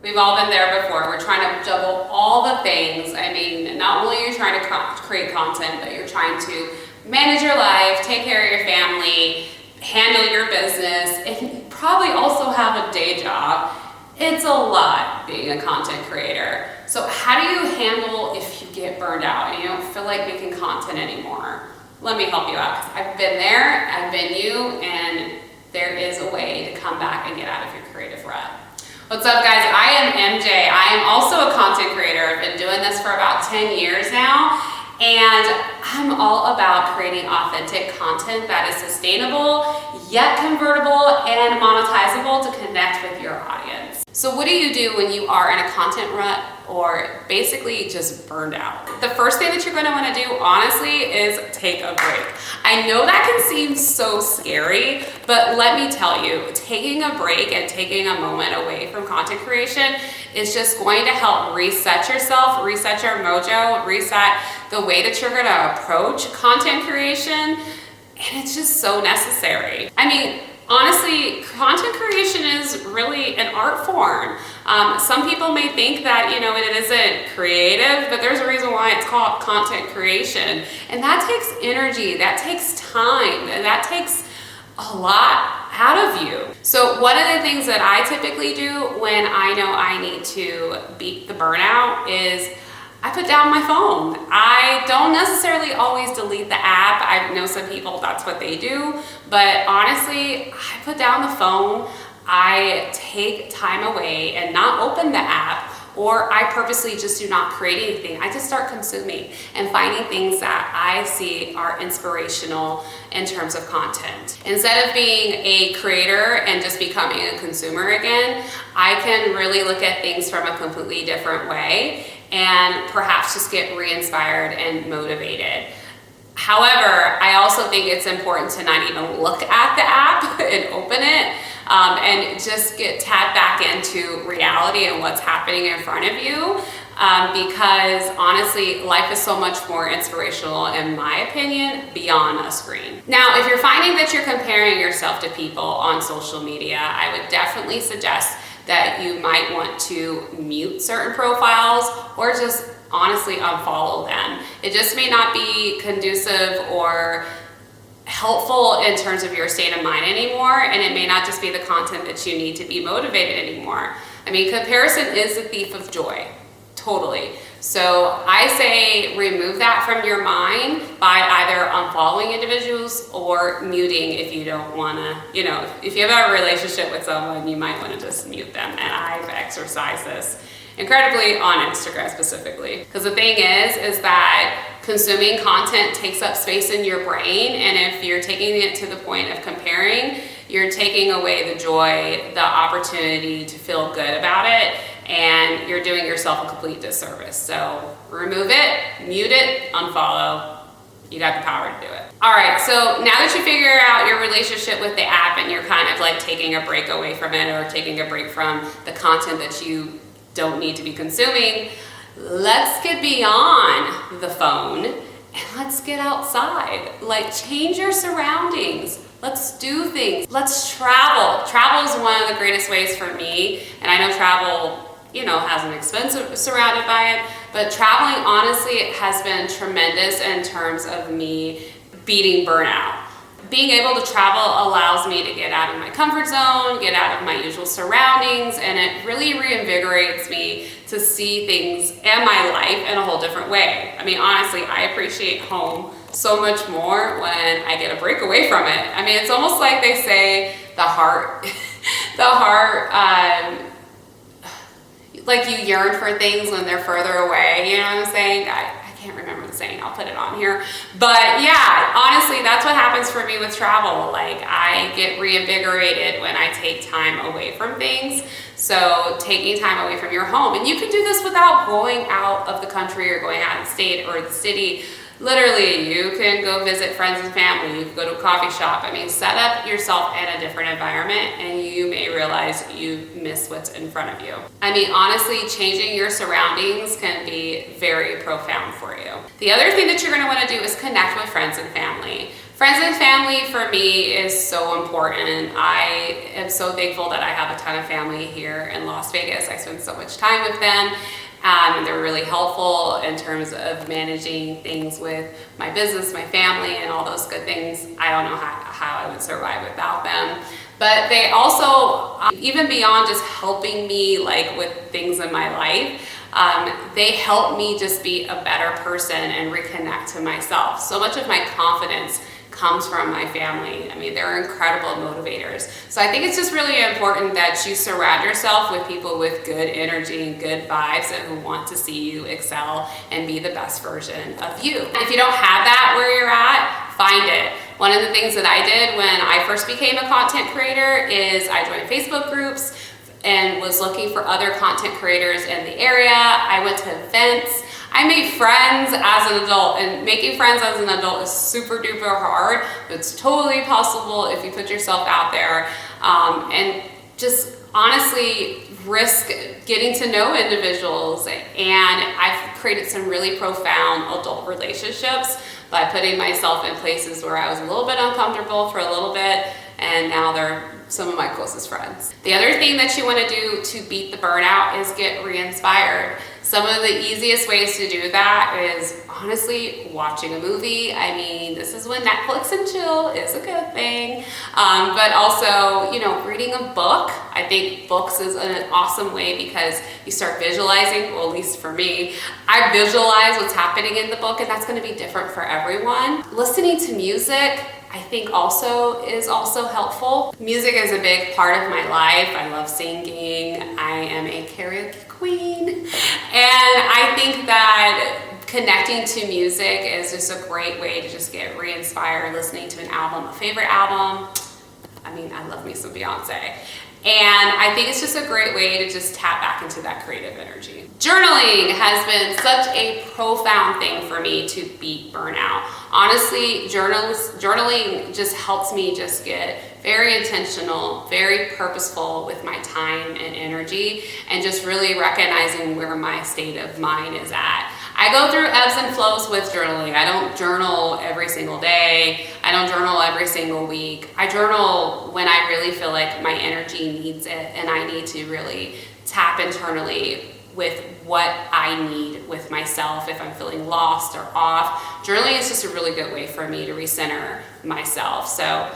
We've all been there before. We're trying to juggle all the things. I mean, not only are you trying to create content, but you're trying to manage your life, take care of your family, handle your business, and probably also have a day job. It's a lot being a content creator. So how do you handle if you get burned out and you don't feel like making content anymore? Let me help you out, because I've been there, I've been you, and there is a way to come back and get out of your creative rut. What's up, guys? I am MJ. I am also a content creator. I've been doing this for about 10 years now, and I'm all about creating authentic content that is sustainable, yet convertible and monetizable to connect with your audience. So what do you do when you are in a content rut or basically just burned out? The first thing that you're gonna wanna do, honestly, is take a break. I know that can seem so scary, but let me tell you, taking a break and taking a moment away from content creation is just going to help reset yourself, reset your mojo, reset the way that you're gonna approach content creation, and it's just so necessary. I mean, honestly, content creation is really an art form. Some people may think that, it isn't creative, but there's a reason why it's called content creation. And that takes energy, that takes time, and that takes a lot out of you. So one of the things that I typically do when I know I need to beat the burnout is I put down my phone. I don't necessarily always delete the app. I know some people, that's what they do. But honestly, I put down the phone. I take time away and not open the app, or I purposely just do not create anything. I just start consuming and finding things that I see are inspirational in terms of content. Instead of being a creator and just becoming a consumer again, I can really look at things from a completely different way and perhaps just get re-inspired and motivated. However, I also think it's important to not even look at the app and open it, and just get tapped back into reality and what's happening in front of you, because honestly, life is so much more inspirational, in my opinion, beyond a screen. Now, if you're finding that you're comparing yourself to people on social media, I would definitely suggest that you might want to mute certain profiles or just honestly unfollow them. It just may not be conducive or helpful in terms of your state of mind anymore, and it may not just be the content that you need to be motivated anymore. I mean, comparison is the thief of joy, totally. So I say remove that from your mind by either unfollowing individuals or muting if you don't wanna, if you have a relationship with someone, you might wanna just mute them. And I've exercised this incredibly on Instagram specifically. Because the thing is that consuming content takes up space in your brain, and if you're taking it to the point of comparing, you're taking away the joy, the opportunity to feel good about it, and you're doing yourself a complete disservice. So remove it, mute it, unfollow. You got the power to do it. All right, so now that you figure out your relationship with the app and you're kind of like taking a break away from it or taking a break from the content that you don't need to be consuming, let's get beyond the phone and let's get outside. Like, change your surroundings. Let's do things. Let's travel. Travel is one of the greatest ways for me, and I know travel, has an expense surrounded by it, but traveling, honestly, has been tremendous in terms of me beating burnout. Being able to travel allows me to get out of my comfort zone, get out of my usual surroundings, and it really reinvigorates me to see things and my life in a whole different way. I mean, honestly, I appreciate home so much more when I get a break away from it. I mean, it's almost like they say the heart, like you yearn for things when they're further away, you know what I'm saying? I can't remember the saying, I'll put it on here. But yeah, honestly, that's what happens for me with travel. Like, I get reinvigorated when I take time away from things. So taking time away from your home, and you can do this without going out of the country or going out of the state or the city. Literally, you can go visit friends and family, you can go to a coffee shop. I mean, set up yourself in a different environment and you may realize you miss what's in front of you. I mean, honestly, changing your surroundings can be very profound for you. The other thing that you're gonna wanna do is connect with friends and family. Friends and family for me is so important. I am so thankful that I have a ton of family here in Las Vegas. I spend so much time with them. They're really helpful in terms of managing things with my business, my family, and all those good things. I don't know how I would survive without them. But they also, even beyond just helping me like with things in my life, they help me just be a better person and reconnect to myself. So much of my confidence comes from my family. I mean, they're incredible motivators. So I think it's just really important that you surround yourself with people with good energy and good vibes and who want to see you excel and be the best version of you. If you don't have that where you're at, find it. One of the things that I did when I first became a content creator is I joined Facebook groups and was looking for other content creators in the area. I went to events. I made friends as an adult, and making friends as an adult is super duper hard. It's totally possible if you put yourself out there and just honestly risk getting to know individuals. And I've created some really profound adult relationships by putting myself in places where I was a little bit uncomfortable for a little bit, and now they're some of my closest friends. The other thing that you want to do to beat the burnout is get re-inspired. Some of the easiest ways to do that is honestly watching a movie. I mean, this is when Netflix and chill is a good thing. But also, reading a book. I think books is an awesome way because you start visualizing, well, at least for me, I visualize what's happening in the book, and that's going to be different for everyone. Listening to music, I think is also helpful. Music is a big part of my life. I love singing. I am a karaoke queen. And I think that connecting to music is just a great way to just get re-inspired, listening to an album, a favorite album. I mean, I love me some Beyonce. And I think it's just a great way to just tap back into that creative energy. Journaling has been such a profound thing for me to beat burnout. Honestly, journaling just helps me just get very intentional, very purposeful with my time and energy, and just really recognizing where my state of mind is at. I go through ebbs and flows with journaling. I don't journal every single day. I don't journal every single week. I journal when I really feel like my energy needs it and I need to really tap internally with what I need with myself if I'm feeling lost or off. Journaling is just a really good way for me to recenter myself. So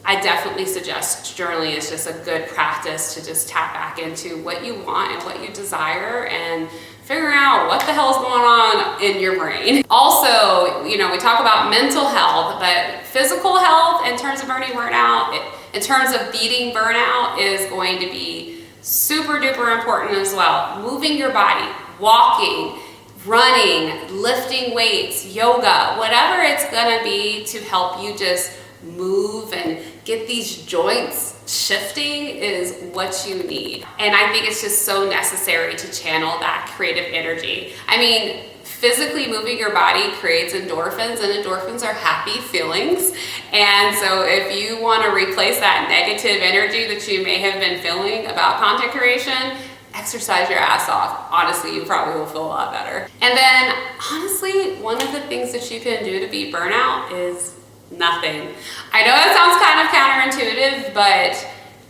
I definitely suggest journaling is just a good practice to just tap back into what you want and what you desire and figuring out what the hell is going on in your brain. Also, we talk about mental health, but physical health in terms of burnout, in terms of beating burnout is going to be super duper important as well. Moving your body, walking, running, lifting weights, yoga, whatever it's gonna be to help you just move and get these joints shifting is what you need. And I think it's just so necessary to channel that creative energy. I mean, physically moving your body creates endorphins, and endorphins are happy feelings. And so if you want to replace that negative energy that you may have been feeling about content creation, exercise your ass off. Honestly, you probably will feel a lot better. And then honestly, one of the things that you can do to beat burnout is nothing. I know that sounds kind of counterintuitive, but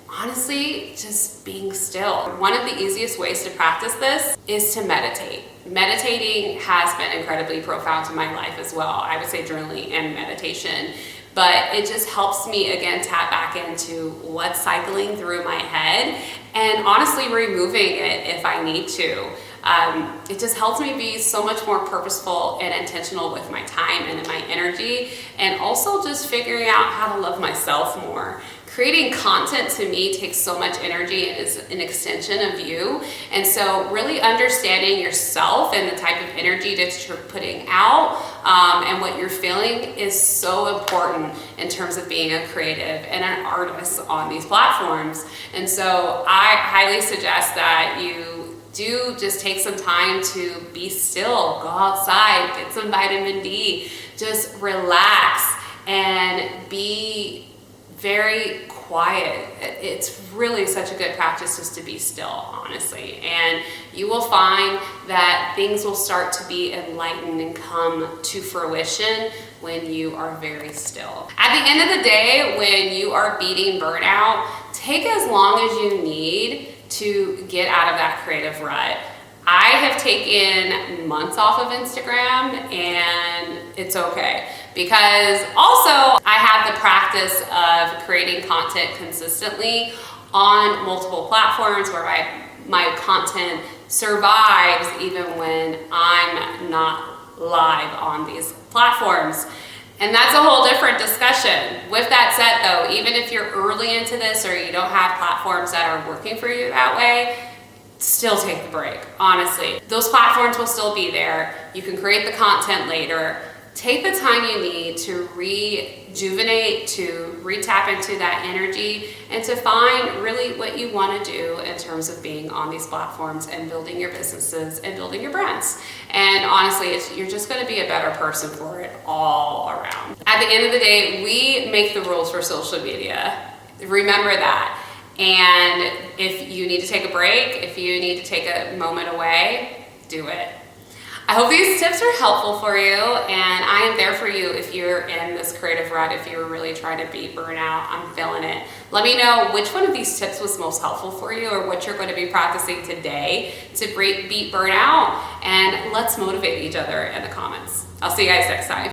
honestly, just being still. One of the easiest ways to practice this is to meditate. Meditating has been incredibly profound to my life as well. I would say journaling and meditation, but it just helps me again tap back into what's cycling through my head and honestly removing it if I need to. It just helps me be so much more purposeful and intentional with my time and my energy, and also just figuring out how to love myself more. Creating content to me takes so much energy and is an extension of you. And so really understanding yourself and the type of energy that you're putting out and what you're feeling is so important in terms of being a creative and an artist on these platforms. And so I highly suggest that you do just take some time to be still, go outside, get some vitamin D, just relax and be very quiet. It's really such a good practice just to be still, honestly. And you will find that things will start to be enlightened and come to fruition when you are very still. At the end of the day, when you are beating burnout, take as long as you need to get out of that creative rut. I have taken months off of Instagram and it's okay, because also I have the practice of creating content consistently on multiple platforms where my content survives even when I'm not live on these platforms. And that's a whole different discussion. With that said though, even if you're early into this or you don't have platforms that are working for you that way, still take the break, honestly. Those platforms will still be there. You can create the content later. Take the time you need to rejuvenate, to re-tap into that energy, and to find really what you want to do in terms of being on these platforms and building your businesses and building your brands. And honestly, you're just going to be a better person for it all around. At the end of the day, we make the rules for social media. Remember that. And if you need to take a break, if you need to take a moment away, do it. I hope these tips are helpful for you, and I am there for you if you're in this creative rut, if you're really trying to beat burnout. I'm feeling it. Let me know which one of these tips was most helpful for you, or what you're going to be practicing today to beat burnout, and let's motivate each other in the comments. I'll see you guys next time.